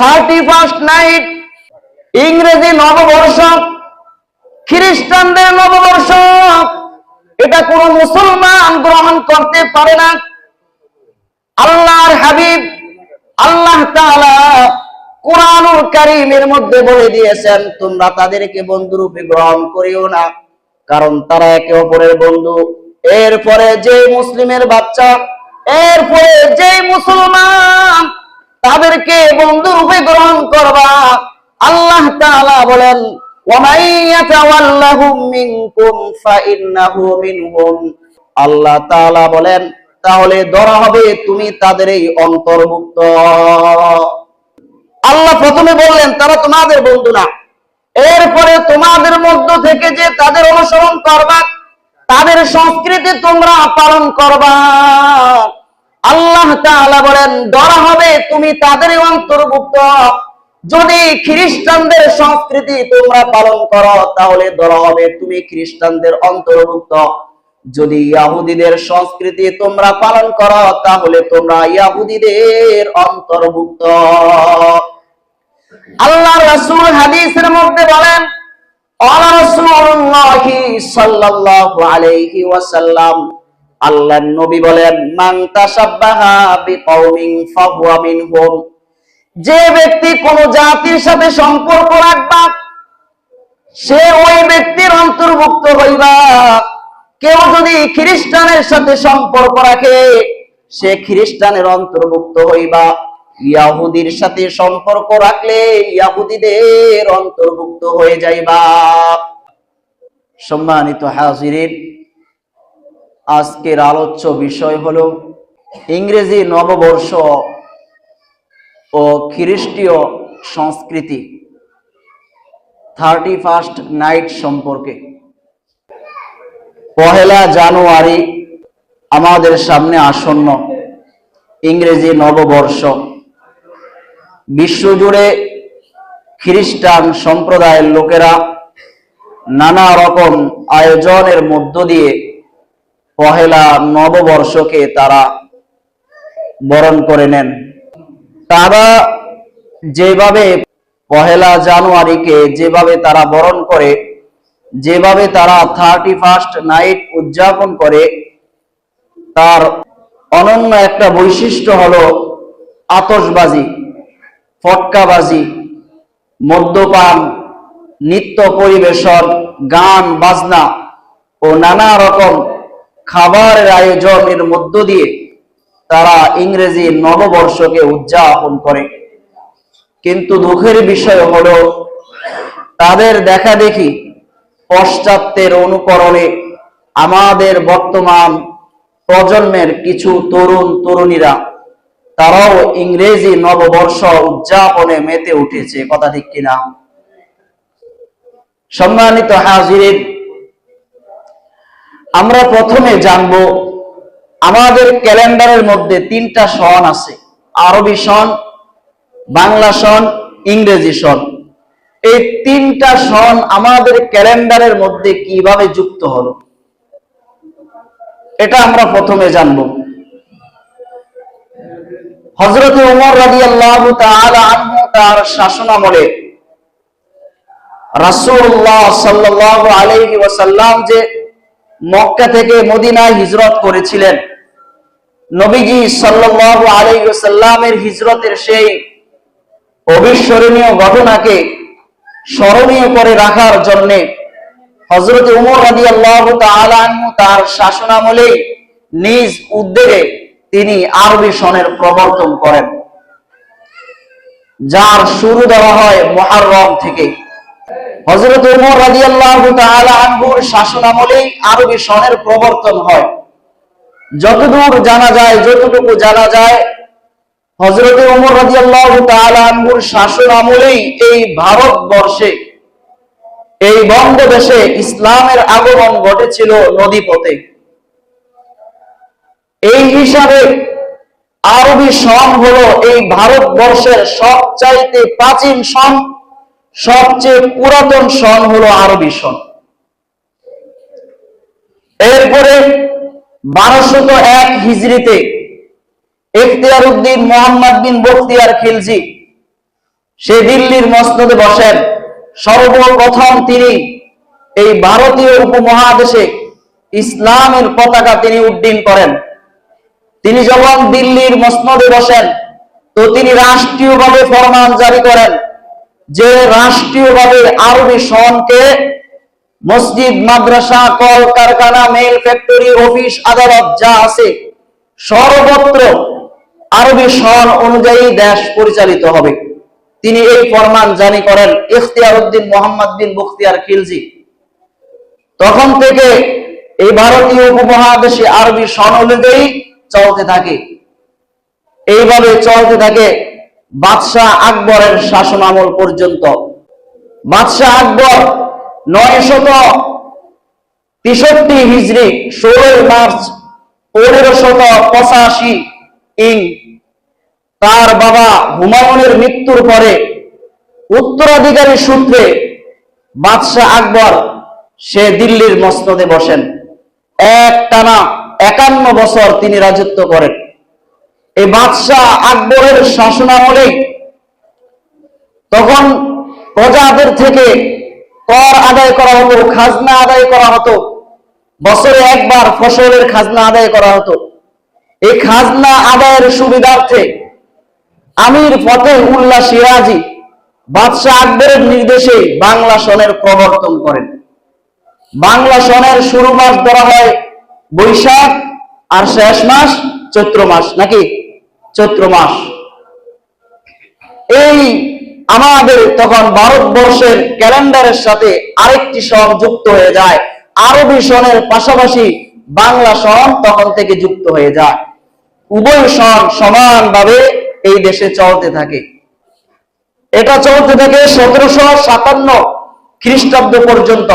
31st night, ইংরেজি নববর্ষ, খ্রিস্টানদের নববর্ষ, এটা কোন মুসলমান গ্রহণ করতে পারে না। আল্লাহর হাবিব আল্লাহ তাআলা কুরআনুল কারীমের মধ্যে বলে দিয়েছেন, তোমরা তাদেরকে বন্ধুরূপে গ্রহণ করিও না, কারণ তারা একে অপরের বন্ধু। এরপরে যে মুসলিমের বাচ্চা, এরপরে যে মুসলমান তাদেরকে বন্ধুরূপে গ্রহণ করবা, আল্লাহ তাআলা বলেন ওয়ামাই ইয়াতাওয়াল্লাহুম মিনকুম ফাইন্নাহু মিনহুম। আল্লাহ তাআলা বলেন তাহলে ধরা হবে তুমি তাদেরই অন্তর্ভুক্ত। আল্লাহ প্রথমে বললেন তারা তোমাদের বন্ধু না, এরপরে তোমাদের মধ্য থেকে যে তাদের অনুসরণ করবা, তাদের সংস্কৃতি তোমরা পালন করবা, আল্লাহ তাআলা বলেন ধরা হবে তুমি তাদেরই অন্তর্ভুক্ত। যদি খ্রিস্টানদের সংস্কৃতি তোমরা পালন করো তাহলে ধরা হবে তুমি খ্রিস্টানদের অন্তর্ভুক্ত। যদি ইহুদিদের সংস্কৃতি তোমরা পালন করো তাহলে তোমরা ইহুদিদের অন্তর্ভুক্ত। আল্লাহর রাসূল হাদিসের মধ্যে বলেন ক্বালা রাসূলুল্লাহি সাল্লাল্লাহু আলাইহি ওয়াসাল্লাম, আল্লাহর নবী বলেন মান তাশাব্বাহা বিকওমিন ফাহুয়া মিনহুম। যে ব্যক্তি কোন জাতির সাথে সম্পর্ক রাখবা সে ওই ব্যক্তির অন্তর্ভুক্ত হইবা। কেউ যদি খ্রিস্টানের সাথে সম্পর্ক রাখে সে খ্রিস্টানের অন্তর্ভুক্ত হইবা, ইহুদির সাথে সম্পর্ক রাখলে ইহুদিদের অন্তর্ভুক্ত হয়ে যাইবা। সম্মানিত হাজিরিন, আজকের আলোচ্য বিষয় হলো ইংরেজি নববর্ষ ও খ্রিস্টীয় সংস্কৃতি 31st নাইট সম্পর্কে। 1 জানুয়ারি আমাদের সামনে আসন্ন ইংরেজি নববর্ষ। বিশ্বজুড়ে খ্রিস্টান সম্প্রদায়ের লোকেরা নানা রকম আয়োজনের মধ্য দিয়ে 1 নববর্ষকে তারা বরণ করে নেন। তারা যেভাবে 1 জানুয়ারিকে যেভাবে তারা বরণ করে, যেভাবে তারা 31st নাইট উদযাপন করে, তার অনন্য একটা বৈশিষ্ট্য হলো আতশবাজি, ফটকাবাজি, মদ্যপান, নৃত্য পরিবেশন, গান বাজনা ও নানা রকম খাবারের আয়োজনের মধ্য দিয়ে তারা ইংরেজি নববর্ষকে উদযাপন করে। কিন্তু দুঃখের বিষয় হলো তাদের দেখা দেখি পশ্চাত্যের অনুকরণে আমাদের বর্তমান প্রজন্মের কিছু তরুণ তরুণীরা তারাও ইংরেজি নববর্ষ উদযাপনে মেতে উঠেছে। কথা ঠিক কিনা? সম্মানিত হাজিরিন, আমরা প্রথমে জানব আমাদের ক্যালেন্ডারের মধ্যে 3টা সন আছে, আরবি সন, বাংলা সন, ইংরেজি সন। এই 3টা সন আমাদের ক্যালেন্ডারের মধ্যে কিভাবে যুক্ত হলো এটা আমরা প্রথমে জানব। হযরত ওমর রাদিয়াল্লাহু তাআলা আনহু তার শাসনামলে রাসূলুল্লাহ সাল্লাল্লাহু আলাইহি ওয়াসাল্লাম যে মক্কা থেকে মদিনায় হিজরত করেছিলেন, নবীজি সাল্লাল্লাহু আলাইহি ওয়াসাল্লামের হিজরতের সেই অবিস্মরণীয় ঘটনাকে স্মরণীয় করে রাখার জন্য হযরত ওমর রাদিয়াল্লাহু তাআলা আনহু তার শাসনামলে নিজ উদ্যোগে তিনি আরবি সনের প্রবর্তন করেন, যার শুরু দেওয়া হয় মুহররম থেকে। হযরত ওমর রাদিয়াল্লাহু তাআলা আনহুর শাসনামলে আরবি সনের প্রবর্তন হয়। যতদূর জানা যায়, যতটুকু জানা যায়, হযরত ওমর রাদিয়াল্লাহু তাআলা আনহুর শাসনামলেই এই ভারতবর্ষে, এই বঙ্গদেশে ইসলামের আগমন ঘটেছিল নদীপথে। এই হিসাবে আরবি সন হলো এই ভারতবর্ষের সবচাইতে প্রাচীন সন, সবচেয়ে পুরাতন সন হলো আরবি সন। এরপরে 1201 হিজরিতে ইখতিয়ার উদ্দিন মুহাম্মদ বিন বখতিয়ার খিলজি সে দিল্লির মসনদে বসেন। সর্বপ্রথম তিনি এই ভারতীয় উপমহাদেশে ইসলামের পতাকা তিনি উড্ডীন করেন। তিনি যখন দিল্লির মসনদে বসেন তো তিনি রাষ্ট্রীয়ভাবে ফরমান জারি করেন যে রাষ্ট্রীয়ভাবে আরবি সনকে মসজিদ, মাদ্রাসা, কল কারখানা, মেল ফ্যাক্টরি, অফিস, আদালত যা আছে সর্বত্র আরবি সন অনুযায়ী দেশ পরিচালিত হবে। তিনি এই ফরমান জারি করেন ইখতিয়ার উদ্দিন মোহাম্মদ বিন বখতিয়ার খিলজি। তখন থেকে এই ভারতীয় উপমহাদেশে আরবি সন অনুযায়ী চলতে থাকে। এইভাবে চলতে থাকে বাদশাহ আকবরের শাসন আমল পর্যন্ত। বাদশাহ আকবর 963 হিজরি 16 মার্চ 1585 ইং তার বাবা হুমায়ুনের মৃত্যুর পরে উত্তরাধিকারী সূত্রে বাদশাহ আকবর সে দিল্লির মসনদে বসেন। একটানা 51 বছর তিনি রাজত্ব করেন। এই বাদশাহ আকবরের শাসনামলে তখন প্রজাদের থেকে কর আদায় করা হতো, খাজনা আদায় করা হতো। বছরে একবার ফসলের খাজনা আদায় করা হতো। এই খাজনা আদায়ের সুবিধার্থে আমির ফতেহ উল্লাহ সিরাজি বাদশাহ আকবরের নির্দেশে বাংলা সনের প্রবর্তন করেন। বাংলা সনের শুরু মাস ধরা হয় বৈশাখ আর শেষ মাস চৈত্র মাস, নাকি চৈত্র মাস। এই আমাদের তখন ভারতবর্ষের ক্যালেন্ডারের সাথে আরেকটি সন যুক্ত হয়ে যায়। আরবি সনের পাশাপাশি বাংলা সন তখন থেকে যুক্ত হয়ে যায়। উভয় সন সমানভাবে এই দেশে চলতে থাকে। এটা চলতে থাকে 1757 খ্রিস্টাব্দ পর্যন্ত।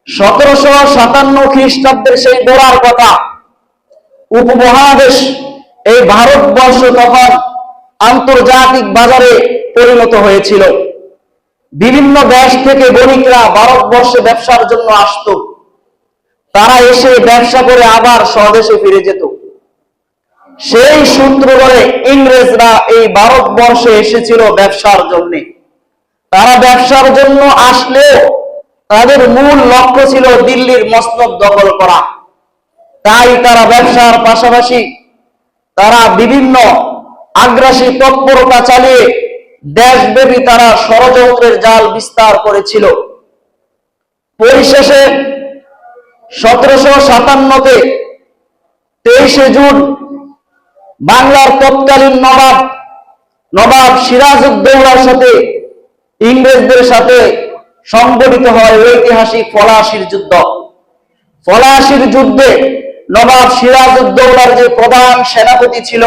1757 খ্রিস্টাব্দের সেই গোড়ার কথা, উপমহাদেশ এই ভারতবর্ষ তখন আন্তর্জাতিক বাজারে পরিণত হয়েছিল। বিভিন্ন দেশ থেকে বণিকরা ভারতবর্ষে ব্যবসার জন্য আসতো। তারা এসে ব্যবসা করে আবার স্বদেশে ফিরে যেত। সেই সূত্র ধরে ইংরেজরা এই ভারতবর্ষে এসেছিল ব্যবসার জন্য। তারা ব্যবসার জন্য আসলেও তাদের মূল লক্ষ্য ছিল দিল্লির মসনদ দখল করা। তাই তারা ব্যবসার পাশাপাশি তারা বিভিন্ন আগ্রাসী তৎপরতা চালিয়ে দেশব্যাপী তারা ষড়যন্ত্রের জাল বিস্তার করেছিল। পরিশেষে 1757-তে 23শে জুন বাংলার তৎকালীন নবাব সিরাজউদ্দৌলার সাথে ইংরেজদের সাথে সংঘটিত হয় ঐতিহাসিক পলাশীর যুদ্ধ। পলাশীর যুদ্ধে নবাব সিরাজউদ্দৌলার যে প্রধান সেনাপতি ছিল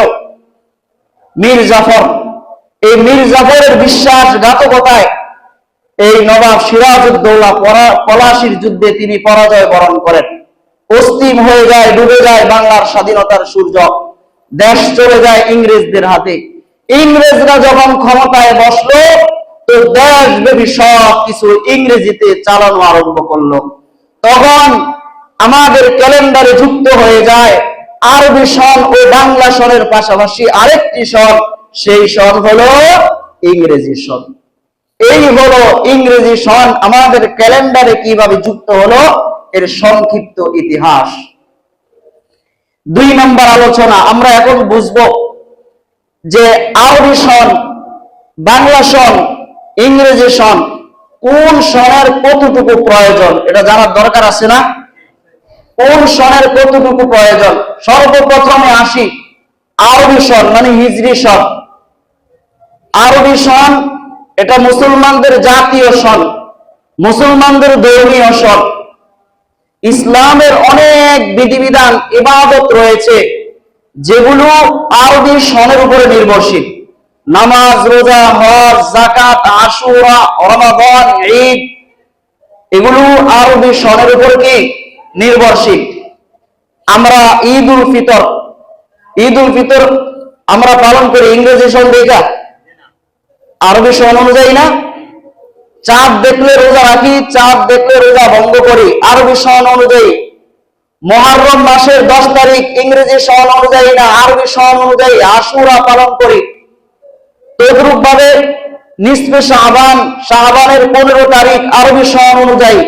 মীর জাফর, এই মীর জাফরের বিশ্বাসঘাতকতায় এই নবাব সিরাজউদ্দৌলা পলাশীর যুদ্ধে তিনি পরাজয় বরণ করেন। অস্থিম হয়ে যায়, ডুবে যায় বাংলার স্বাধীনতার সূর্য। দেশ চলে যায় ইংরেজদের হাতে। ইংরেজরা যখন ক্ষমতায় বসলো তো দেশব্যাপী সব কিছু ইংরেজিতে চালানো আরম্ভ করলো। তখন আমাদের ক্যালেন্ডারে যুক্ত হয়ে যায় আরবি সন ও বাংলা সনের পাশাপাশি আরেকটি সন, সেই সন হলো ইংরেজি সন। এই হলো ইংরেজি সন আমাদের ক্যালেন্ডারে কিভাবে যুক্ত হলো এর সংক্ষিপ্ত ইতিহাস। 2 নম্বর আলোচনা আমরা এখন বুঝবো যে আরবি সন, বাংলা সন, ইংরেজি সন কোন সনের কতটুকু প্রয়োজন এটা জানার দরকার আছে না? কোন সনের কতটুকু প্রয়োজন? সর্বপ্রথমে আসি আরবি সন মানে হিজরি সন। আরবি সন এটা মুসলমানদের জাতীয় সন, মুসলমানদের ধর্মীয় সন। ইসলামের অনেক বিধিবিধান, ইবাদত রয়েছে যেগুলো আরবি সনের উপরে নির্ভরশীল। নামাজ, রোজা, হজ, যাকাত, আশুরা, রমাদান, ঈদ এগুলো আরবি সনের উপর কি নির্ভরশীল। আমরা ঈদ উল ফিতর আমরা পালন করি ইংরেজি সন দেখা, আরবি সন অনুযায়ী না। চাঁদ দেখলে রোজা রাখি, চাঁদ দেখলে রোজা ভঙ্গ করি আরবি সন অনুযায়ী। মুহররম মাসের 10 তারিখ ইংরেজি সন অনুযায়ী না, আরবি সন অনুযায়ী আশুরা পালন করি। তদ্রূপ ভাবে নিসফে শাবান, শাবানের 15 তারিখ আরবি সন অনুযায়ী।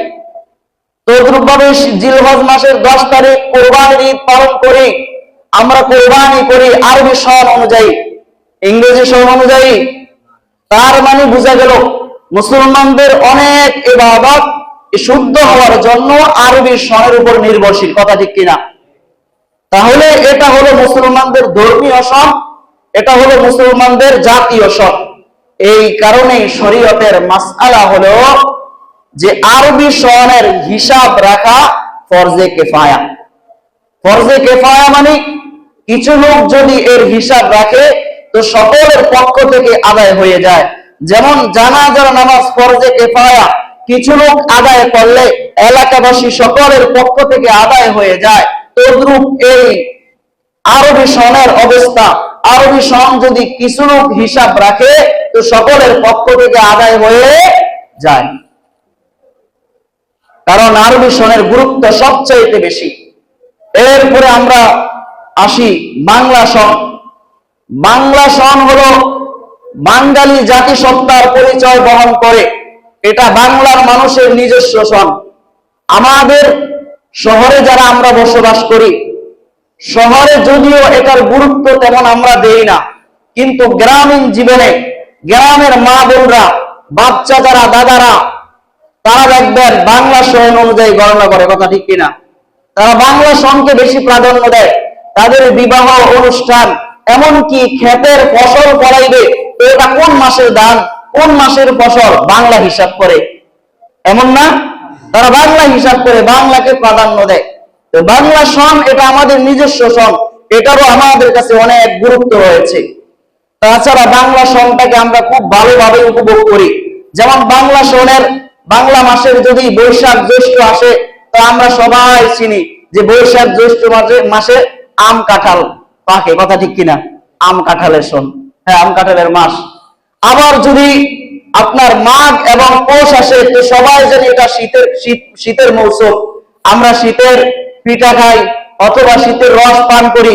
তদ্রূপভাবে জিলহজ মাসের 10 তারিখ কোরবানির ঈদ পালন করি, আমরা কোরবানি করি আরবি সন অনুযায়ী, ইংরেজি সন অনুযায়ী। তার মানে বোঝা গেল মুসলমানদের অনেক ইবাদত শুদ্ধ হওয়ার জন্য আরবি সনের উপর নির্ভরশীল, কথা ঠিক কিনা? তাহলে এটা হলো মুসলমানদের ধর্মীয় সন, এটা হলো মুসলমানদের জাতীয় সন। এই কারণে শরীয়তের মাসআলা হলো যে আরবি সনের হিসাব রাখা ফরজে কিফায়া। ফরজে কিফায়া মানে কিছু লোক যদি এর হিসাব রাখে তো সকলের পক্ষ থেকে আদায় হয়ে যায়। যেমন জানাজার নামাজ ফরজে কিফায়া, কিছু লোক আদায় করলে এলাকাবাসী সকলের পক্ষ থেকে আদায় হয়ে যায়। তদ্রূপ এই আরবি সনের অবস্থা, আরবি সন যদি কিছু লোক হিসাব রাখে তো সকলের পক্ষ থেকে আদায় হয়ে যায়, কারণ আরবি সনের গুরুত্ব সবচাইতে বেশি। এরপরে আমরা আসি বাংলা সন। বাংলা সন হলো বাঙালি জাতিসত্তার পরিচয় বহন করে, এটা বাংলার মানুষের নিজস্ব সন। আমাদের শহরে যারা আমরা বসবাস করি, শহরে যদিও এটার গুরুত্ব তেমন আমরা দেই না, কিন্তু গ্রামীণ জীবনে গ্রামের মা বোনরা, বাচ্চা যারা, দাদারা, তারা দেখবেন বাংলা সন অনুযায়ী গণনা করে, কথা ঠিক কিনা? তারা বাংলা সনকে বেশি প্রাধান্য দেয়। তাদের বিবাহ অনুষ্ঠান, এমনকি ক্ষেতের ফসল ফলাইবে তো এটা কোন মাসের ধান, কোন মাসের ফসল, বাংলা হিসাব করে, এমন না? তারা বাংলা হিসাব করে, বাংলাকে প্রাধান্য দেয়। তো বাংলা সন এটা আমাদের নিজস্ব সন, এটারও আমাদের কাছে অনেক গুরুত্ব রয়েছে। তাছাড়া বাংলা সনটাকে আমরা খুব ভালোভাবে উপভোগ করি। যেমন বাংলা সনের বাংলা মাসের যদি বৈশাখ জ্যৈষ্ঠ আসে তো আমরা সবাই চিনি যে বৈশাখ জ্যৈষ্ঠ মাসে আম কাঁঠাল পাকে, কথা ঠিক কিনা? আম কাঁঠালের সন, হ্যাঁ, আম কাঁঠালের মাস। আবার যদি আপনার মাঘ এবং পৌষ আসে তো সবাই জানি এটা শীতের মৌসুম, আমরা শীতের পিঠা খাই অথবা শীতের রস পান করি,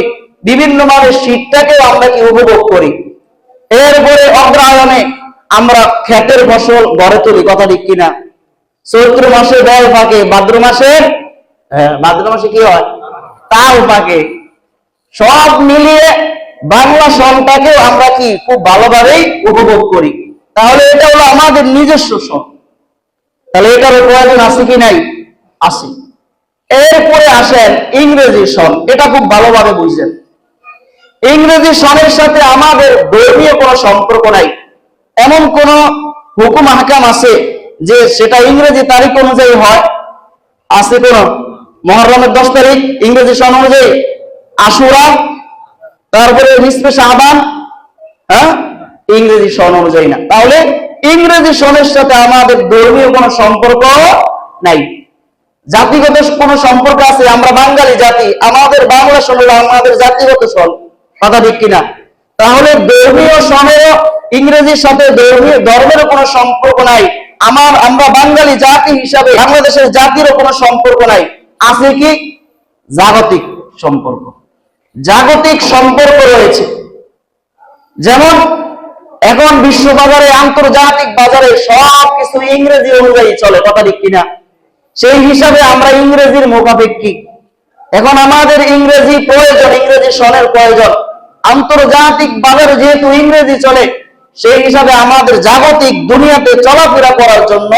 বিভিন্ন ভাবে শীতটাকেও আমরা কি উপভোগ করি। এরপরে অগ্রহায়ণে আমরা ক্ষেতের ফসল ঘরে তুলি, কথা ঠিক কিনা? চৈত্র মাসে বেল পাকে, ভাদ্র মাসে কি হয়? তাল পাকে। সব মিলিয়ে বাংলা সনটাকেও আমরা কি খুব ভালোভাবেই উপভোগ করি। তাহলে এটা হলো আমাদের নিজস্ব সন। তাহলে এটার প্রয়োজন আছে কি নাই? আছে। এরপরে আসেন ইংরেজি সন, এটা খুব ভালোভাবে বুঝছেন। ইংরেজি সনের সাথে আমাদের ধর্মীয় কোনো সম্পর্ক নাই। এমন কোন হুকুম আহকাম আছে যে সেটা ইংরেজি তারিখ অনুযায়ী হয়? আছে কোন? মুহররমের 10 তারিখ ইংরেজি সন অনুযায়ী, আশুরা, তারপরে নিসফে শাবান, হ্যাঁ, ইংরেজি সন অনুযায়ী না। তাহলে ইংরেজি সনের সাথে আমাদের ধর্মীয় কোনো সম্পর্ক নাই। জাতিগত কোনো সম্পর্ক আছে? আমরা বাঙালি জাতি, আমাদের বাংলা সন হলো আমাদের জাতিগত সন, কথা ঠিক কিনা? তাহলে ধর্মীয় সনেরও ইংরেজির সাথে ধর্মেরও কোনো সম্পর্ক নাই। আমরা বাঙালি জাতি হিসাবে বাংলাদেশের জাতিরও কোনো সম্পর্ক নাই। আছে কি? জাগতিক সম্পর্ক। জাগতিক সম্পর্ক রয়েছে। যেমন এখন বিশ্ববাজারে, আন্তর্জাতিক বাজারে সবকিছু ইংরেজি অনুযায়ী চলে, কথা ঠিক কিনা? সেই হিসাবে আমরা ইংরেজির মুখাপেক্ষী। এখন আমাদের ইংরেজি প্রয়োজন, ইংরেজি সনের প্রয়োজন। আন্তর্জাতিক বাজারে যেহেতু ইংরেজি চলে, সেই হিসাবে আমাদের জাগতিক দুনিয়াতে চলাফেরা করার জন্য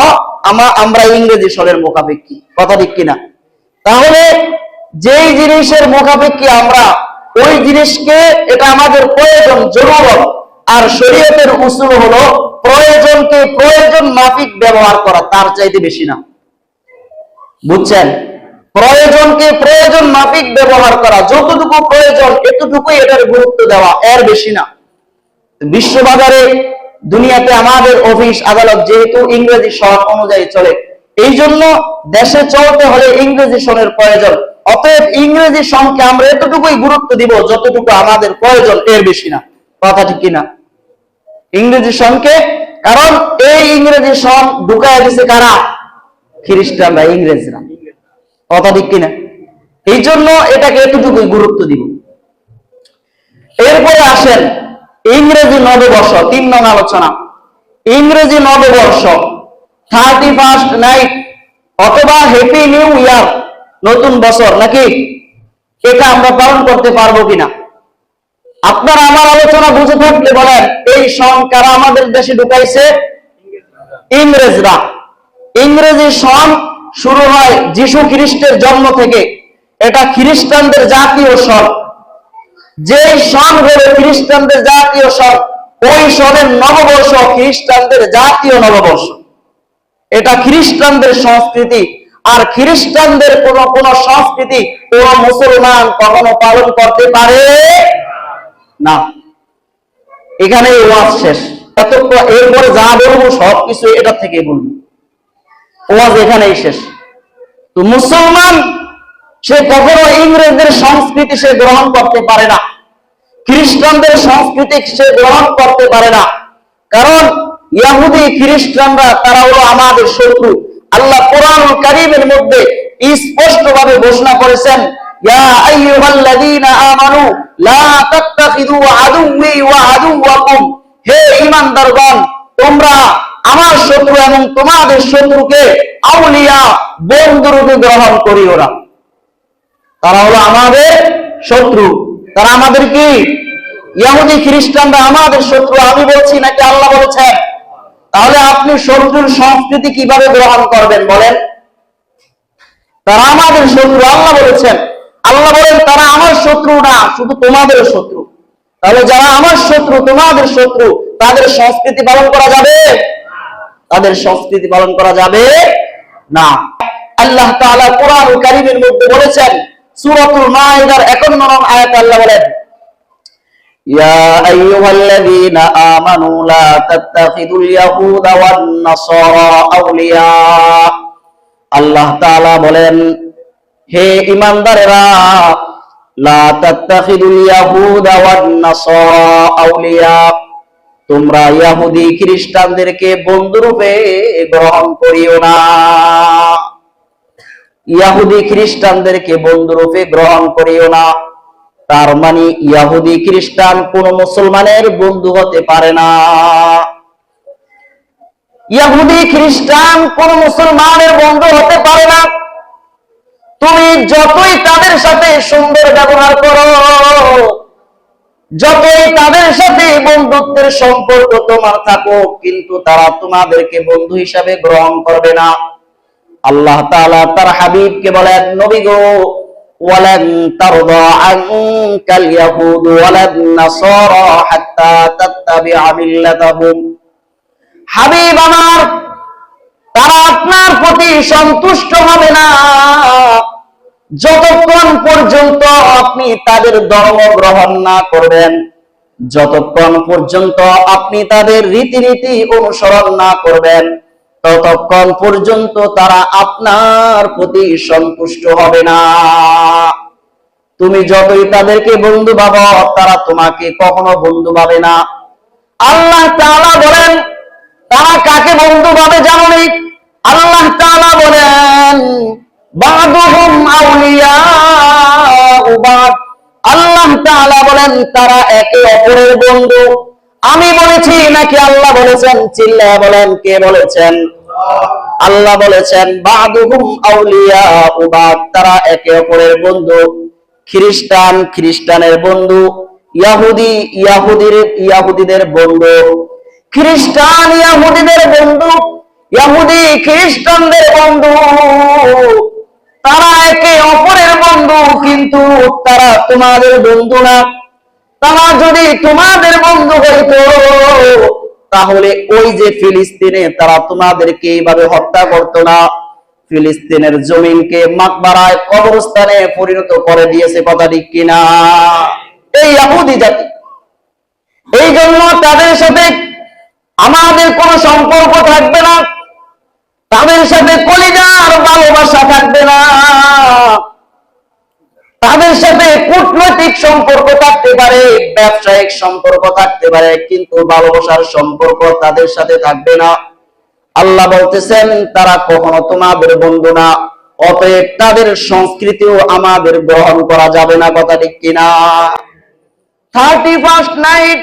আমরা ইংরেজি সনের মুখাপেক্ষী, কথা ঠিক কিনা? তাহলে যেই জিনিসের মুখাপেক্ষী আমরা, ওই জিনিসকে এটা আমাদের প্রয়োজন, জরুরত। আর শরীয়তের উসুল হলো প্রয়োজনকে প্রয়োজন মাফিক ব্যবহার করা, তার চাইতে বেশি না। বুঝছেন? প্রয়োজনকে প্রয়োজন মাফিক ব্যবহার করা, যতটুকু প্রয়োজন এতটুকুই এটার গুরুত্ব দেওয়া, এর বেশি না। বিশ্ববাজারে দুনিয়াতে আমাদের অফিস আদালত যেহেতু ইংরেজি সন অনুযায়ী চলে, এই জন্য দেশে চলতে হলে ইংরেজি সনের প্রয়োজন। অতএব ইংরেজি সনকে আমরা এতটুকুই গুরুত্ব দিব যতটুকু আমাদের প্রয়োজন, এর বেশি না, কথা ঠিক কিনা? ইংরেজি সনকে, কারণ এই ইংরেজি সন ঢুকায় দিছে কারা? খ্রিস্টানরা, ইংরেজরা, কথা ঠিক কিনা? এই জন্য এটাকে এতটুকুই গুরুত্ব দিব। এরপরে আসেন ইংরেজি নববর্ষ, 3 নং আলোচনা। ইংরেজি নববর্ষ, 31st নাইট অথবা হ্যাপি নিউ ইয়ার, নতুন বছর নাকি, এটা আমরা পালন করতে পারবো কিনা? আপনারা আমার আলোচনা বুঝে থাকলে বলেন, এই সন কারা আমাদের দেশে ঢুকাইছে? ইংরেজরা। ইংরেজি সন শুরু হয় যিশু খ্রিস্টের জন্ম থেকে। এটা খ্রিস্টানদের জাতীয় সন। যে সন হলো খ্রিস্টানদের জাতীয় সন, ওই সনের নববর্ষ খ্রিস্টানদের জাতীয় নববর্ষ। এটা খ্রিস্টানদের সংস্কৃতি। আর খ্রিস্টানদের কোন সংস্কৃতি কোন মুসলমান কখনো পালন করতে পারে না। এখানে ওয়াজ শেষ। এরপরে যা বলবো সবকিছু এটা থেকে বলবো, ওয়াজ এখানেই শেষ। তো মুসলমান সে কখনো ইংরেজদের সংস্কৃতি সে গ্রহণ করতে পারে না, খ্রিস্টানদের সংস্কৃতি সে গ্রহণ করতে পারে না। কারণ ইহুদি খ্রিস্টানরা তারা হলো আমাদের শত্রু। আল্লাহ কোরআনুল কারীমের মধ্যে স্পষ্টভাবে ঘোষণা করেছেন, ইয়া আইয়ুহাল্লাযীনা আমানু লা তাত্তাখিযু আদুওয়ি ওয়া আদুওয়াকুম, হে ঈমানদারগণ, তোমরা আমার শত্রু এবং তোমাদের শত্রুকে আউলিয়া, বন্ধুরূপে গ্রহণ করিও না। তারা হলো আমাদের শত্রু। তারা আমাদের কি? ইহুদি খ্রিস্টানরা আমাদের শত্রু। আমি বলছি নাকি আল্লাহ বলেছেন? তাহলে আপনি শত্রুর সংস্কৃতি কিভাবে গ্রহণ করবেন বলেন? তারা আমাদের শত্রু, আল্লাহ বলেছেন। আল্লাহ বলেন তারা আমার শত্রু না, শুধু তোমাদের শত্রু। তাহলে যারা আমার শত্রু, তোমাদের শত্রু, তাদের সংস্কৃতি পালন করা যাবে? তাদের সংস্কৃতি পালন করা যাবে না। আল্লাহ তাআলা কোরআনুল কারীমের মধ্যে বলেছেন, সূরাতুল মাইদার 51 নং আয়াতে আল্লাহ বলেন, ইয়া আইয়ুহাল্লাযীনা আমানু লা তাত্তাখিযুল ইয়াহুদা ওয়ান নাসারা আউলিয়া। আল্লাহ তাআলা বলেন, হে ঈমানদারেরা, লা তাত্তাখিযুল ইয়াহুদা ওয়ান নাসারা আউলিয়া, তোমরা ইহুদি খ্রিস্টানদেরকে বন্ধুরূপে গ্রহণ করিও না। ইহুদি খ্রিস্টানদেরকে বন্ধুরূপে গ্রহণ করিও না, তার মানে ইহুদি খ্রিস্টান কোন মুসলমানের বন্ধু হতে পারে না। ইহুদি খ্রিস্টান কোন মুসলমানের বন্ধু হতে পারে না। তুমি যতই তাদের সাথে সুন্দর ব্যবহার করো, যতই তাদের সাথে বন্ধুত্বের সম্পর্ক তোমার থাকুক, কিন্তু তারা তোমাদেরকে বন্ধু হিসাবে গ্রহণ করবে না। আল্লাহ তাআলা তার হাবিবকে বলেন, নবী গো, ওয়ালান তারদা আনকাল ইয়াহুদ ওয়ালান নাসারা হাত্তা তাত্তাবিআ মিল্লাতাহুম। হাবিব আমার, তারা আপনার প্রতি সন্তুষ্ট হবে না যতক্ষণ পর্যন্ত আপনি তাদের ধর্ম গ্রহণ না করবেন, যতক্ষণ পর্যন্ত আপনি তাদের রীতিনীতি অনুসরণ না করবেন, ততক্ষণ পর্যন্ত তারা আপনার প্রতি সন্তুষ্ট হবে না। তুমি যতই তাদেরকে বন্ধু ভাবো, তারা তোমাকে কখনো বন্ধু ভাবে না। আল্লাহ তাআলা বলেন, তারা কাকে বন্ধু ভাবে জানো নি? আল্লাহ তাআলা বলেন, বাদুহুম আউলিয়াউ বাদ। আল্লাহ তাআলা বলেন তারা একে অপরের বন্ধু। আমি বলেছি নাকি আল্লাহ বলেছেন? চিল্লায়া বলেন, কে বলেছেন? আল্লাহ বলেছেন, বাদুহুম আউলিয়াউ বাদ, তারা একে অপরের বন্ধু। খ্রিস্টান খ্রিস্টানের বন্ধু, ইহুদি ইহুদিদের বন্ধু, খ্রিস্টান ইহুদিদের বন্ধু, ইহুদি খ্রিস্টানদের বন্ধু। তারা একে অপরের বন্ধু, কিন্তু তারা তোমাদের বন্ধু না। তারা যদি তোমাদের বন্ধু হইতো, তাহলে ওই যে ফিলিস্তিনে তারা তোমাদেরকে এইভাবে হত্যা করতো না। ফিলিস্তিনের জমিনকে মাকবারায়, কবরস্থানে পরিণত করে দিয়েছে, কথা ঠিক কিনা? এই ইহুদি জাতি। এই জন্য তাদের সাথে আমাদের কোনো সম্পর্ক থাকবে না, তাদের সাথে কলিজার ভালোবাসা থাকবে না। তাদের সাথে কূটনৈতিক সম্পর্ক থাকতে পারে, ব্যবসায়িক সম্পর্ক থাকতে পারে, কিন্তু ভালোবাসার সম্পর্ক তাদের সাথে থাকবে না। আল্লাহ বলতেছেন তারা কখনো তোমাদের বন্ধু না, অতএব তাদের সংস্কৃতিও আমাদের গ্রহণ করা যাবে না, কথা ঠিক কিনা? 31st নাইট,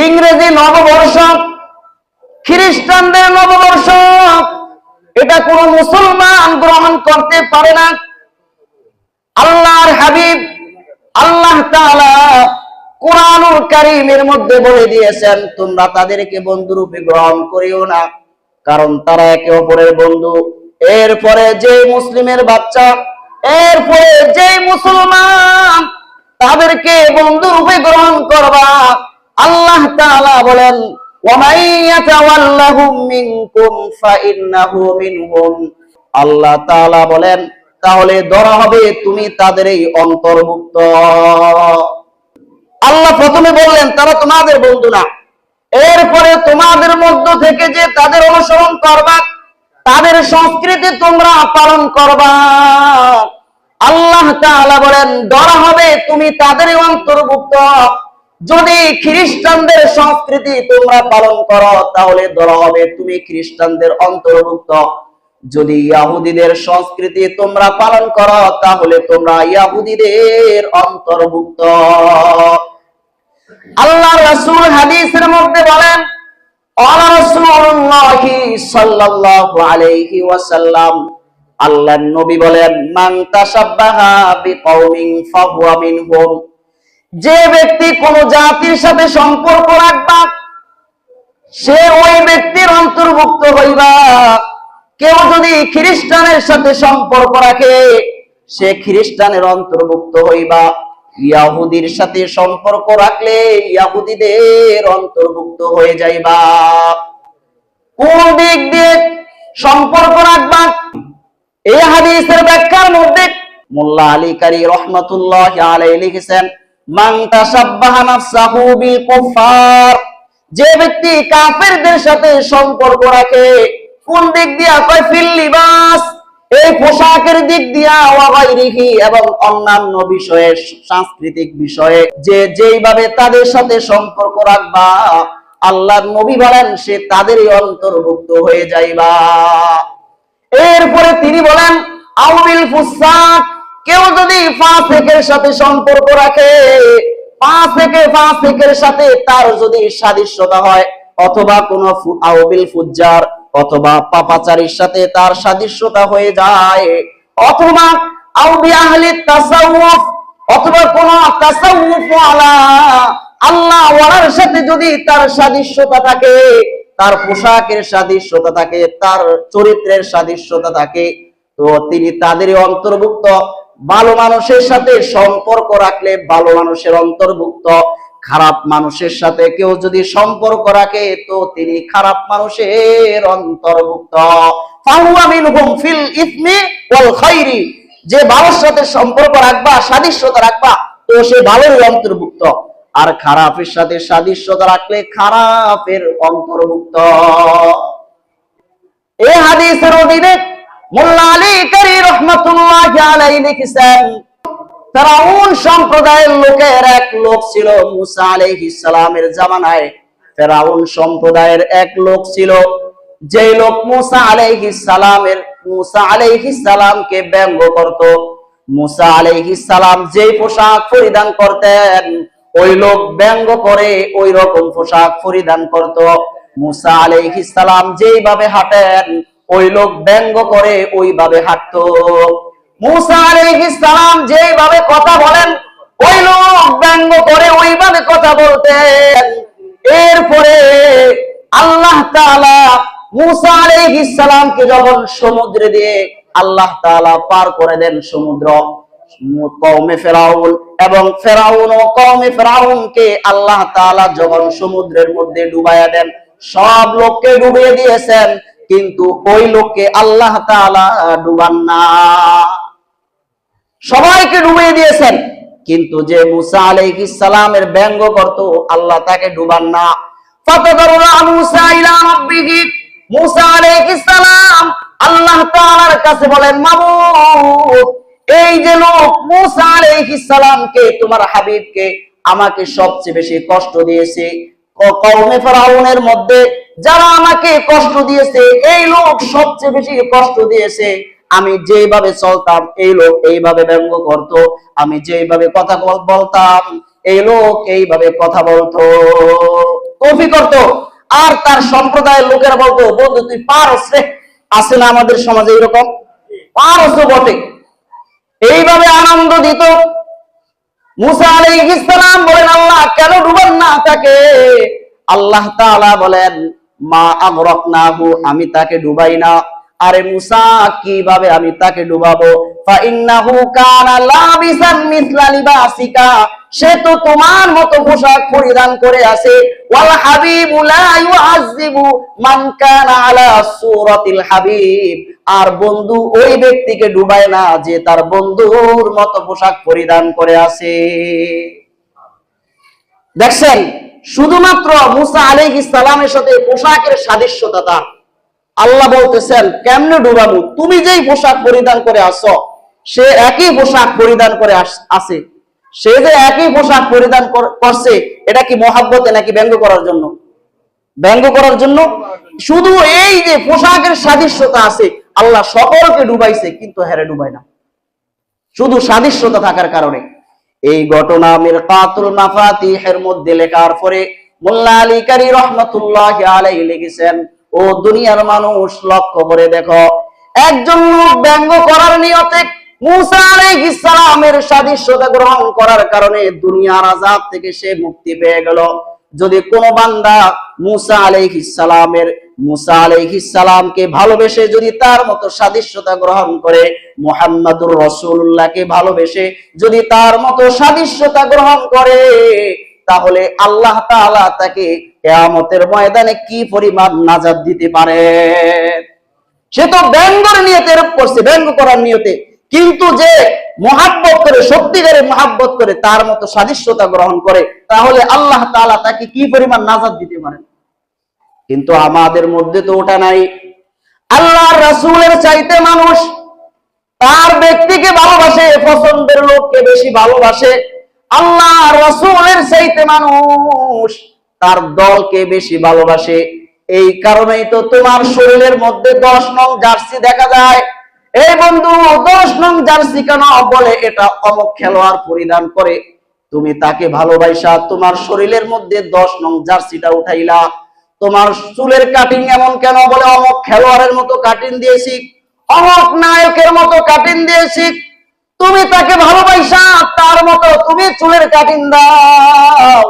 ইংরেজি নববর্ষ খ্রিস্টানদের নববর্ষ এটা কোন মুসলমান গ্রহণ করতে পারে না। আল্লাহর হাবিব আল্লাহ তাআলা কুরআনুল কারীমের মধ্যে বলে দিয়েছেন, তোমরা তাদেরকে বন্ধুরূপে গ্রহণ করিও না, কারণ তারা একে অপরের বন্ধু। এরপরে যে মুসলিমের বাচ্চা, এরপরে যে মুসলমান, তাদেরকে বন্ধুরূপে গ্রহণ করবা। আল্লাহ তাআলা বলেন, ওয়ামান ইয়াতাওয়াল্লাহুম মিনকুম ফাইন্নাহু মিনহুম। আল্লাহ তাআলা বলেন, তাহলে ধরা হবে তুমি তাদের এই অন্তর্ভুক্ত। আল্লাহ প্রথমে বললেন তারা তোমাদের বন্ধু না, এরপরে তোমাদের মধ্য থেকে যে তাদের অনুসরণ করবা, তাদের সংস্কৃতি তোমরা পালন করবা। আল্লাহ তাআলা বলেন ধরা হবে তুমি তাদেরই অন্তর্ভুক্ত। যদি খ্রিস্টানদের সংস্কৃতি তোমরা পালন করো তাহলে ধরা হবে তুমি খ্রিস্টানদের অন্তর্ভুক্ত। যদি ইহুদিদের সংস্কৃতি তোমরা পালন করো তাহলে তোমরা ইহুদিদের অন্তর্ভুক্ত। আল্লাহর রাসূল হাদিসের মধ্যে বলেন, আলা রাসূলুল্লাহি সাল্লাল্লাহু আলাইহি ওয়াসাল্লাম, আল্লাহর নবী বলেন, মান তাশাব্বাহা বিকওমিন ফাহুয়া মিনহুম। যে ব্যক্তি কোন জাতির সাথে সম্পর্ক রাখবা সে ওই ব্যক্তির অন্তর্ভুক্ত হইবা। কেউ যদি খ্রিস্টানের সাথে সম্পর্ক রাখে সে খ্রিস্টানের অন্তর্ভুক্ত হইবা। ইহুদির সাথে সম্পর্ক রাখলে ইহুদিদের অন্তর্ভুক্ত হয়ে যাইবা। কোন দিক দিয়ে সম্পর্ক রাখবা? এই হাদিসের ব্যাখ্যার মধ্যে মোল্লা আলী কারি রহমাতুল্লাহি আলাইহি লিখেছেন, মান তাশাব্বাহা নাফসাহু বিল কুফার। যে ব্যক্তি কাফেরদের সাথে সম্পর্ক রাখে, কোন দিক দিয়া? কয় ফিল লিবাস, এই পোশাকের দিক দিয়া, ওয়া গায়রিহি, এবং অন্যান্য বিষয়ে, সাংস্কৃতিক বিষয়ে যে যেইভাবে তাদের সাথে সম্পর্ক রাখবা, আল্লাহর নবী বলেন সে তাদেরই অন্তর্ভুক্ত হয়ে যাইবা। এরপরে তিনি বলেন, আউবিল ফুসাক, কেউ যদি ফাসিকের সাথে সম্পর্ক রাখে, ফাসিকের সাথে তার যদি সাদৃশ্যতা হয়, অথবা কোন আউবিল ফুজ্জার অথবা পাপাচারীর সাথে তার সাদৃশ্যতা হয়ে যায়, অথবা আউবি আহলি তাসাউফ, অথবা কোন তাসাউফ ওয়ালা আল্লাহ ওয়ালার সাথে যদি তার সাদৃশ্যতা থাকে, তার পোশাকের সাদৃশ্যতা থাকে, তার চরিত্রের সাদৃশ্যতা থাকে, তো তিনি তাদেরই অন্তর্ভুক্ত। ভালো মানুষের সাথে সম্পর্ক রাখলে ভালো মানুষের অন্তর্ভুক্ত। খারাপ মানুষের সাথে কেউ যদি সম্পর্ক রাখে তো তিনি খারাপ মানুষের অন্তর্ভুক্ত। ফাহুয়া মিনহুম ফিল ইসমি ওয়াল খায়রি, যে ভালোর সাথে সম্পর্ক রাখবা, সাদৃশ্যতা রাখবা, তো সে ভালোর অন্তর্ভুক্ত। আর খারাপের সাথে সাদৃশ্যতা রাখলে খারাপের অন্তর্ভুক্ত। এই হাদিসের অধীনে মোল্লা আলী কারি রহমাতুল্লাহি আলাইহি লিখেছেন, ফেরাউন সম্প্রদায়ের লোকের এক লোক ছিল মুসা আলাইহিস সালামের জামানায়। ফেরাউন সম্প্রদায়ের এক লোক ছিল, যে লোক মুসা আলাইহিস সালামকে ব্যঙ্গ করত। মুসা আলাইহিস সালাম যেই পোশাক পরিধান করতেন ওই লোক ব্যঙ্গ করে ওই রকম পোশাক পরিধান করত। মুসা আলাইহিস সালাম যেইভাবে হাঁটেন ওই লোক ব্যঙ্গ করে ওইভাবে হাঁটতো। মুসা আলাইহিস সালাম যেইভাবে কথা বলেন ওই লোক ব্যঙ্গ করে ওইভাবে কথা বলতেন। এরপরে আল্লাহ তাআলা মুসা আলাইহিস সালামকে যখন সমুদ্রে দিয়ে আল্লাহ তাআলা পার করে দেন সমুদ্র, কওমে ফেরাউন এবং ফেরাউন ও কওমে ফেরাউনকে আল্লাহ তাআলা যখন সমুদ্রের মধ্যে ডুবাইয়া দেন, সব লোককে ডুবিয়ে দিয়েছেন, কিন্তু ওই লোককে আল্লাহ তাআলা ডুবান না। সবাইকে ডুবিয়ে দিয়েছেন, কিন্তু যে মুসা আলাইহিস সালামের ব্যঙ্গ করত আল্লাহ তাকে ডুবান না। ফাতাদাররা মুসা ইলা রাব্বিহি, মুসা আলাইহিস সালাম আল্লাহ তাআলার কাছে বলেন, মাবুদ, এই যে লোক মুসা আলাইহিস সালামকে, তোমার হাবিবকে আমাকে সবচেয়ে বেশি কষ্ট দিয়েছে, কওমে ফেরাউনের মধ্যে যারা আমাকে কষ্ট দিয়েছে এই লোক সবচেয়ে বেশি কষ্ট দিয়েছে। আমি যেভাবে চলতাম এই লোক এইভাবে ব্যঙ্গ করত, আমি যেভাবে কথা বলতাম এই লোক এইভাবে কথা বলতো, কফি করত। আর তার সম্প্রদায়ের লোকেরা বলতো, বন্ধু তুই পারস রে, আছে না আমাদের সমাজে এরকম, পারস বটে, এইভাবে আনন্দ দিত। মুসা আলাইহিস সালাম বলেন, আল্লাহ কেন ডুবান না তাকে? আল্লাহ তাআলা বলেন, মা আগরাকনাহু, আমি তাকে ডুবাই না। আরে মুসা, কিভাবে আমি তাকে ডুবাবো? ফা ইন্নাহু কানা লাবিসান মিসলা লিবাসিকা, সে তো তোমার মতো পোশাক পরিধান করে আছে। ওয়াল হাবিবু লা ইউআযিবু মান কানা আলা সূরাতিল হাবিব, আর বন্ধু ওই ব্যক্তিকে ডুবায় না যে তার বন্ধুর মতো পোশাক পরিধান করে আছে। দেখছেন, শুধুমাত্র মুসা আলাইহিস সালামের সাথে পোশাকের সাদৃশ্যতা তার। আল্লাহ বলতেছেন, কেমনে ডুবাবো? তুমি যেই পোশাক পরিধান করে আসো, সে একই পোশাক পরিধান করে আছে। সে যে একই পোশাক পরিধান করছে, এটা কি মহাব্বতে নাকি ব্যঙ্গ করার জন্য? ব্যঙ্গ করার জন্য। শুধু এই যে পোশাকের সাদৃশ্যতা আছে, আল্লাহ সকলকে ডুবাইছে, কিন্তু হেরে ডুবায় না, শুধু সাদৃশ্যতা থাকার কারণে। এই ঘটনা মিরকাতুল মাফাতিহের মধ্যে লেখার পরে মোল্লা আলী কারি রহমাতুল্লাহি আলাইহি লিখেছেন, ও দুনিয়ার মানুষ লক্ষ্য করে দেখো, একজন লোক ব্যঙ্গ করার নিয়তে মুসা আলাইহিস সালামের সাদৃশ্যতা গ্রহণ করার কারণে দুনিয়ার আযাব থেকে সে মুক্তি পেয়ে গেল। যদি কোন বান্দা মুসা আলাইহিস সালামকে ভালোবেসে যদি তার মতো সাদৃশ্যতা গ্রহণ করে, মুহাম্মাদুর রাসূলুল্লাহকে ভালোবেসে যদি তার মতো সাদৃশ্যতা গ্রহণ করে, তাহলে আল্লাহ তাআলা তাকে কিয়ামতের ময়দানে কি পরিমাণ নাজাত দিতে পারে। সে তো ব্যঙ্গের নিয়তে এরূপ করছে, ব্যঙ্গ করার নিয়তে, কিন্তু যে মহাব্বত করে, সত্যিকারের মহাব্বত করে তার মতো সাদৃশ্যতা গ্রহণ করে, তাহলে আল্লাহ তাআলা তাকে কি পরিমাণ নাজাত দিতে পারেন। কিন্তু আমাদের মধ্যে তো ওটা নাই। আল্লাহর রাসূলের চাইতে মানুষ তার ব্যক্তিকে ভালোবাসে, পছন্দের লোককে বেশি ভালোবাসে। আল্লাহর রাসূলের চাইতে মানুষ তার দলকে বেশি ভালোবাসে। এই কারণেই তো তোমার শরীরের মধ্যে 10 নং জার্সি দেখা যায়। এই বন্ধু, 10 নং জার্সি কেন বলে? এটা অমুক খেলোয়াড় পরিধান করে। তুমি তাকে ভালোবাসা তোমার শরীরের মধ্যে 10 নং জার্সিটা উঠাইলা। তোমার চুলের কাটিং এমন কেন বলে? অমুক খেলোয়াড়ের মতো কাটিং দিয়েছি, অমুক নায়কের মতো কাটিং দিয়েছি। তুমি তাকে ভালোবাসা তার মতো তুমি চুলের কাটিং দাও,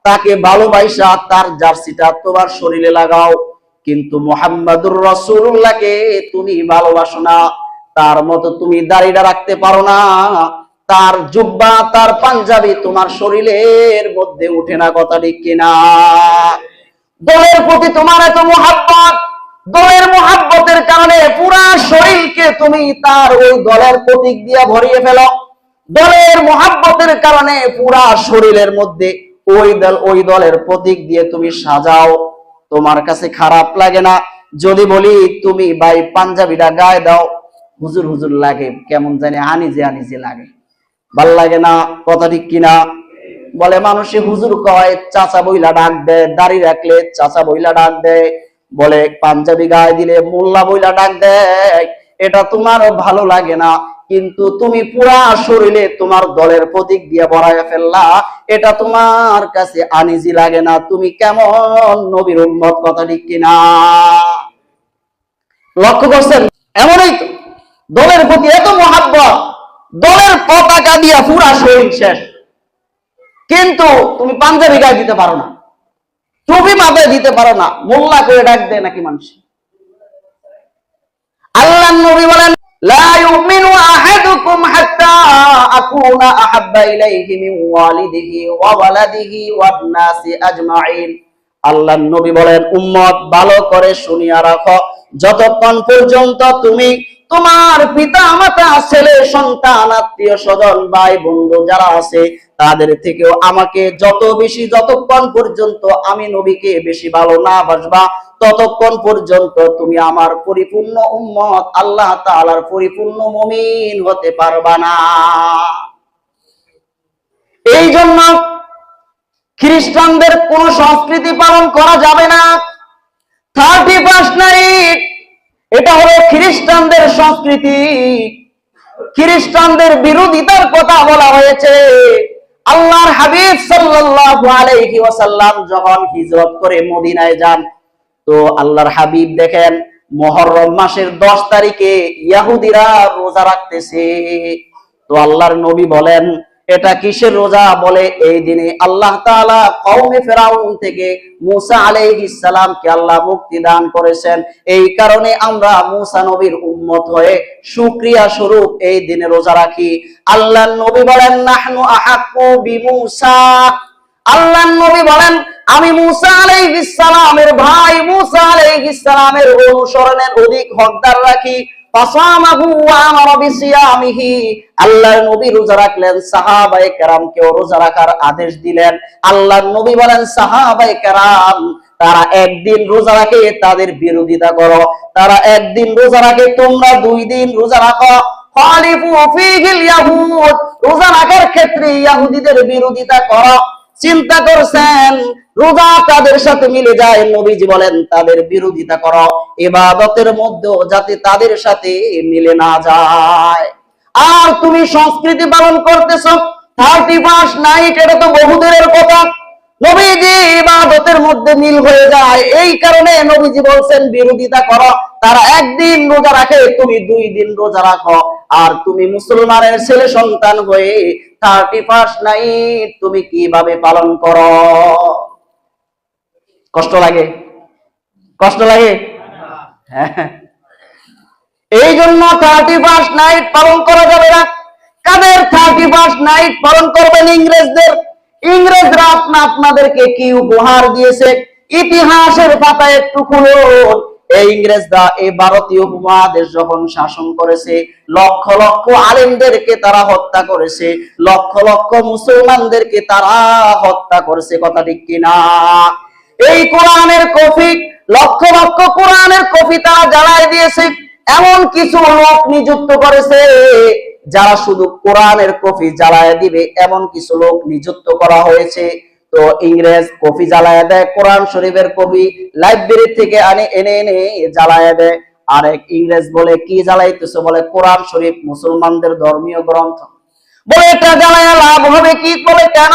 তাকে ভালোবাসা তার জার্সিটা তোমার শরীরে লাগাও। কিন্তু মুহাম্মাদুর রাসূলুল্লাহকে তুমি ভালোবাসো না, তার মতো তুমি দাড়িটা রাখতে পারো না, তার জুব্বা তার পাঞ্জাবি তোমার শরীরের মধ্যে উঠে না। কথা ঠিক কিনা? দলের প্রতি তোমার এত মুহাব্বত, দলের মুহাব্বতের কারণে পুরা শরীরকে তুমি তার ওই দলের প্রতীক দিয়ে ভরিয়ে ফেলো। দলের মুহাব্বতের কারণে পুরা শরীরের মধ্যে ওই দলের প্রতীক দিয়ে তুমি সাজাও। তোমার কাছে খারাপ লাগে না যদি বলি তুমি ভাই পাঞ্জাবিটা গায়ে দাও? হুজুর হুজুর লাগে, কেমন জানি আনিজে লাগে, ভাল লাগে না। কথা ঠিক কিনা? বলে মানুষে হুজুর কয়, চাচা বইলা ডাক দেয়, দাড়ি রাখলে চাচা বইলা ডাক দেয়, বলে পাঞ্জাবি গায়ে দিলে মোল্লা বইলা ডাক দেয়। এটা তোমার ভালো লাগে না, কিন্তু তুমি পুরা শরীরে তোমার দলের প্রতীক দিয়ে ভরায় ফেললা, এটা তোমার কাছে আনিজি লাগে না। তুমি কেমন নবীর উম্মত? কথা ঠিক কিনা? লক্ষ্য করছেন? এমনই তো, দলের প্রতি এত মহাব্বত, দলের পতাকা দিয়া পুরা শরীর শেষ, কিন্তু তুমি পাঞ্জাবি গায়ে দিতে পারো না, টুপি মাথায় দিতে পারো না, মোল্লা করে ডাক দেয় নাকি মানুষ। আল্লাহর নবী বলেন, লা ইউমিনু আহাদুকুম হাত্তা আকুনা আহাব্বা ইলাইহি মিন ওয়ালিদিহি ওয়া ওয়ালাদিহি ওয়ান নাসি আজমাইন। আল্লাহর নবী বলেন, উম্মত ভালো করে শুনিয়া রাখো, যতক্ষণ পর্যন্ত তুমি তোমার পিতা মাতা, ছেলে সন্তান, আত্মীয় স্বজন, ভাই বন্ধু যারা আছে তাদের থেকেও আমাকে যতক্ষণ পর্যন্ত আমি নবীকে বেশি ভালো না বাসবা, ততক্ষণ পর্যন্ত তুমি আমার পরিপূর্ণ উম্মত, আল্লাহ তাআলার পরিপূর্ণ মুমিন হতে পারবা না। এই জন্য খ্রিস্টানদের কোন সংস্কৃতি পালন করা যাবে না। 31st নাইট, এটা হলো খ্রিস্টানদের সংস্কৃতি। খ্রিস্টানদের বিরোধিতার কথা বলা হয়েছে। আল্লাহর হাবিব সাল্লাল্লাহু আলাইহি ওয়াসাল্লাম যখন হিজরত করে মদিনায় যান, তো আল্লাহর হাবিব দেখেন মুহররম মাসের 10 তারিখে ইহুদিরা রোজা রাখতেছে। তো আল্লাহর নবী বলেন এটা কিসের রোজা? বলে এই দিনে আল্লাহ তাআলা কওমে ফেরাউন থেকে মুসা আলাইহিস সালামকে আল্লাহ মুক্তি দান করেছেন। এই কারণে আমরা মুসা নবীর উম্মত হয়ে শুকরিয়া স্বরূপ এই দিনে রোজা রাখি। আল্লাহর নবী বলেন নাহনু আহাক্কু বিমুসা, আল্লাহর নবী বলেন আমি মুসা আলাইহিস সালামের ভাই মুসা আলাইহিস সালামের অনুসরণের অধিক হকদার রাখি। ফাসামাহু ওয়া আমারা বিসিয়ামিহি, আল্লাহর নবী রোজা রাখলেন, সাহাবায়ে কেরামকেও রোজা রাখার আদেশ দিলেন। আল্লাহর নবী বলেন সাহাবায়ে কেরাম তারা একদিন রোজা রাখে তাদের বিরোধিতা করো, তারা একদিন রোজা রাখে তোমরা 2 দিন রোজা রাখো। খালিফু ফীহিল ইয়াহুদ, রোজা রাখার ক্ষেত্রে ইহুদিদের বিরোধিতা করো। চিন্তা করছেন রোজা তাদের সাথে মিলে যায়, নবীজি বলেন তাদের বিরোধিতা করো ইবাদতের মধ্যে যাতে তাদের সাথে মিলে না যায়। আর তুমি সংস্কৃতি পালন করতেছো 31 নাইট, এটা তো বহুদিনের কথা। নবীজি ইবাদতের মধ্যে মিল হয়ে যায়, এই কারণে নবীজি বলছেন বিরোধিতা করো। তারা একদিন রোজা রাখে তুমি 2 দিন রোজা রাখো। আর তুমি মুসলমানের ছেলে সন্তান হয়ে 31 নাইট তুমি কিভাবে পালন করো? কষ্ট লাগে? কষ্ট লাগে? এই জন্য 31 নাইট পালন করা যাবে না। কাদের 31 নাইট পালন করবেন? ইংরেজদের। ইংরেজরা আপনাদেরকে কি উপহার দিয়েছে? ইতিহাসের পাতায় একটু খুলুন। এই ইংরেজরা এই ভারতীয় উপমহাদেশ যখন শাসন করেছে, লক্ষ লক্ষ আলেমদেরকে তারা হত্যা করেছে, লক্ষ লক্ষ মুসলমানদেরকে তারা হত্যা করেছে, কথা ঠিক কিনা? এই কোরআনের কপি, লক্ষ লক্ষ কোরআনের কপি তারা জ্বালায় দিয়েছে। এমন কিছু লোক নিযুক্ত করেছে যারা শুধু কোরআনের কপি জ্বালায় দিবে, এমন কিছু লোক নিযুক্ত করা হয়েছে। তো ইংরেজ কপি জ্বালায় দেয়, কোরআন শরীফের কপি লাইব্রেরি থেকে এনে জ্বালায় দেয়। আরেক ইংরেজ বলে কি জ্বালাইতেছে? বলে কোরআন শরীফ মুসলমানদের ধর্মীয় গ্রন্থ। বলে এটা জ্বালায় লাভ হবে কি? বলে কেন?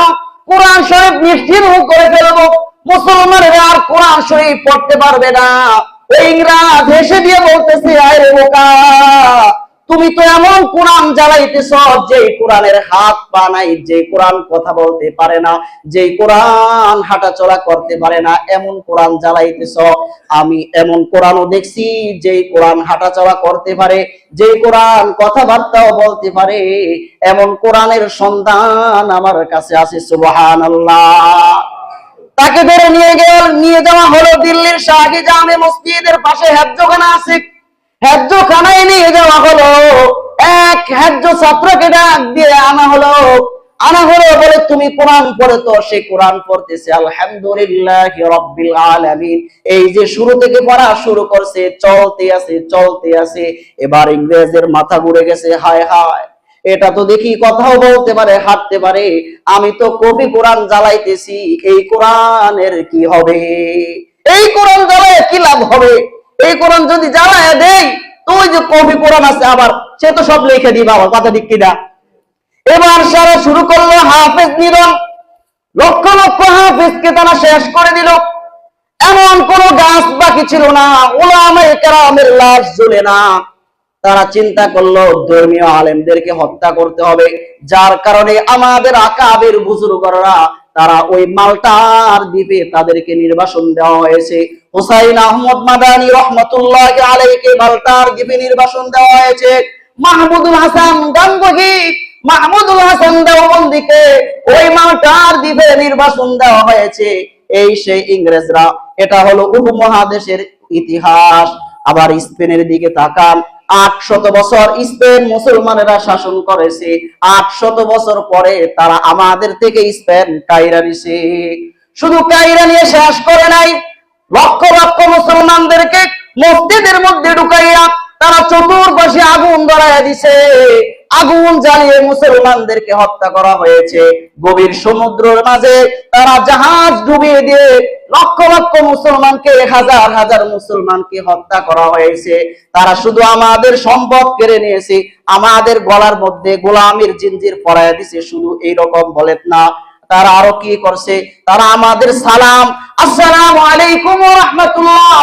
কোরআন শরীফ নিশ্চিহ্ন করে ফেলবো, মুসলমানেরা আর কোরআন শরীফ পড়তে পারবে না। ওই ইংরেজ হেসে দিয়ে বলতেছে আরে বোকা, তুমি তো এমন কোরআন জ্বালাইতেছ যে কোরআনের হাত পা নাই, যে কোরআন কথা বলতে পারে না, যে কোরআন হাঁটা চলা করতে পারে না, এমন কোরআন জ্বালাইতেছ। আমি এমন কোরআনও দেখছি যে কোরআন হাঁটা চলা করতে পারে, যে কোরআন কথাবার্তাও বলতে পারে, এমন কোরআনের সন্ধান আমার কাছে আছে। সুবহানাল্লাহ। তাকে ধরে নিয়ে যাওয়া হলো দিল্লির শাহী জামে মসজিদের পাশে হেফজখানা আছে, হেফজখানায় নিয়ে যাওয়া হলো। এক হেফজ ছাত্রকে ডাক দিয়ে আনা হলো বলে তুমি কোরআন পড়ে। তো সে কোরআন পড়তেছে আলহামদুলিল্লাহি রাব্বিল আলামিন, এই যে শুরু থেকে পড়া শুরু করছে, চলতে আছে। এবার ইংরেজের মাথা ঘুরে গেছে, হায় হায়, এটা তো দেখি কথাও বলতে পারে, হাঁটতে পারে, আমি তো কপি কোরআন জ্বালাইতেছি, এই কোরআনের কি হবে? এই কোরআন জ্বালায় কি লাভ হবে? এই কোরআন যদি জ্বালায় দেই তো ওই যে কপি কোরআন আছে আবার সে তো সব লিখে দিবা, আবার কথা ঠিক কিনা? এবার সারা শুরু করলো হাফেজ নিধন, লক্ষ লক্ষ হাফেজকে তারা শেষ করে দিল। এমন কোন গাছ বাকি ছিল না, উলামায়ে কেরামের লাশ জ্বলে না। তারা চিন্তা করলো ধর্মীয় আলেমদেরকে হত্যা করতে হবে, যার কারণে আমাদের আকাবের বুজুর্গরা তারা ওই মাল্টার দ্বীপে তাদেরকে নির্বাসন দেওয়া হয়েছে। হুসাইন আহমদ মাদানী রহমাতুল্লাহি আলাইহিকে মাল্টার দ্বীপে নির্বাসন দেওয়া হয়েছে। মাহমুদুল হাসান গাঙ্গুহি, মাহমুদুল হাসান দেওবন্দিকে ওই মাল্টার দ্বীপে নির্বাসন দেওয়া হয়েছে। এই সেই ইংরেজরা। এটা হলো উপমহাদেশের ইতিহাস। আবার স্পেনের দিকে তাকান, 800 বছর স্পেন মুসলমানেরা শাসন করেছে। 800 বছর পরে তারা আমাদের থেকে স্পেন কায়রা নিছে। শুধু কায়রা নিয়ে শেষ করে নাই, লক্ষ লক্ষ মুসলমানদেরকে মসজিদের মধ্যে ঢুকাইয়া তারা চতুর্পাশে আগুন ধরাইয়া দিছে। আগুন জ্বালিয়ে মুসলমানদেরকে হত্যা করা হয়েছে। গভীর সমুদ্রের মাঝে তারা জাহাজ ডুবিয়ে দিয়ে লক্ষ লক্ষ মুসলমানকে, হাজার হাজার মুসলমানকে হত্যা করা হয়েছে। তারা শুধু আমাদের সম্পদ কেড়ে নিয়েছে, আমাদের গলার মধ্যে গোলামির জিঞ্জির পরাইয়া দিছে। শুধু এইরকম বলেন না, তারা আরো কি করছে, তারা আমাদের সালাম আসসালামু আলাইকুম ওয়া রাহমাতুল্লাহ,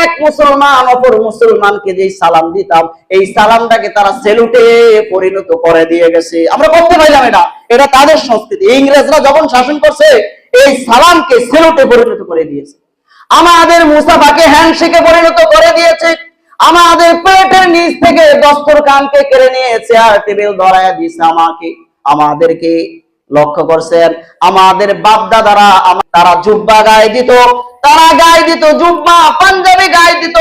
এক মুসলমান অপর মুসলমানকে যে সালাম দিতাম, এই সালামটাকে তারা সেলুটে পরিণত করে দিয়ে গেছে। আমরা করতে পারলাম এটা, এটা তাদের সংস্কৃতি। ইংরেজরা যখন শাসন করছে, এই সালামকে সেলুটে পরিণত করে দিয়েছে। আমাদের মুসাফাকে হ্যান্ডশেকে পরিণত করে দিয়েছে। আমাদের প্লেটের নিচ থেকে দস্তরখানকে কেড়ে নিয়েছে আর টেবিল ধরায় দিয়েছে আমাকে, আমাদেরকে। লক্ষ্য করছেন, আমাদের বাপ দাদারা তারা জুব্বা গায়ে দিত, তারা গায়ে দিত জুব্বা, পাঞ্জাবি গায়ে দিত,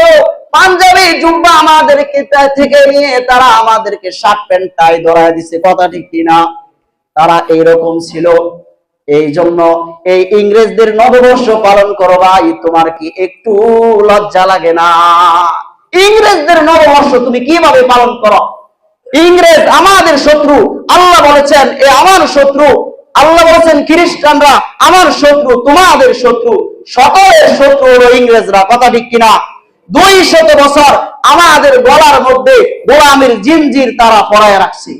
পাঞ্জাবি জুব্বা আমাদেরকে থেকে নিয়ে তারা আমাদেরকে শার্ট প্যান্ট টাই ধরায় দিছে। কথা ঠিক কিনা? তারা এইরকম ছিল। এই জন্য এই ইংরেজদের নববর্ষ পালন করো ভাই, তোমার কি একটু লজ্জা লাগে না? ইংরেজদের নববর্ষ তুমি কিভাবে পালন করো? ইংরেজ আমাদের শত্রু। আল্লাহ বলেছেন এ আমার শত্রু। আল্লাহ বলেছেন খ্রিস্টানরা আমার শত্রু, তোমাদের শত্রু। সকলের শত্রু হলো ইংরেজরা। কথা ঠিক কিনা? 200 বছর আমাদের গলার মধ্যে গোলামের জিনজির তারা পরায় রাখছে।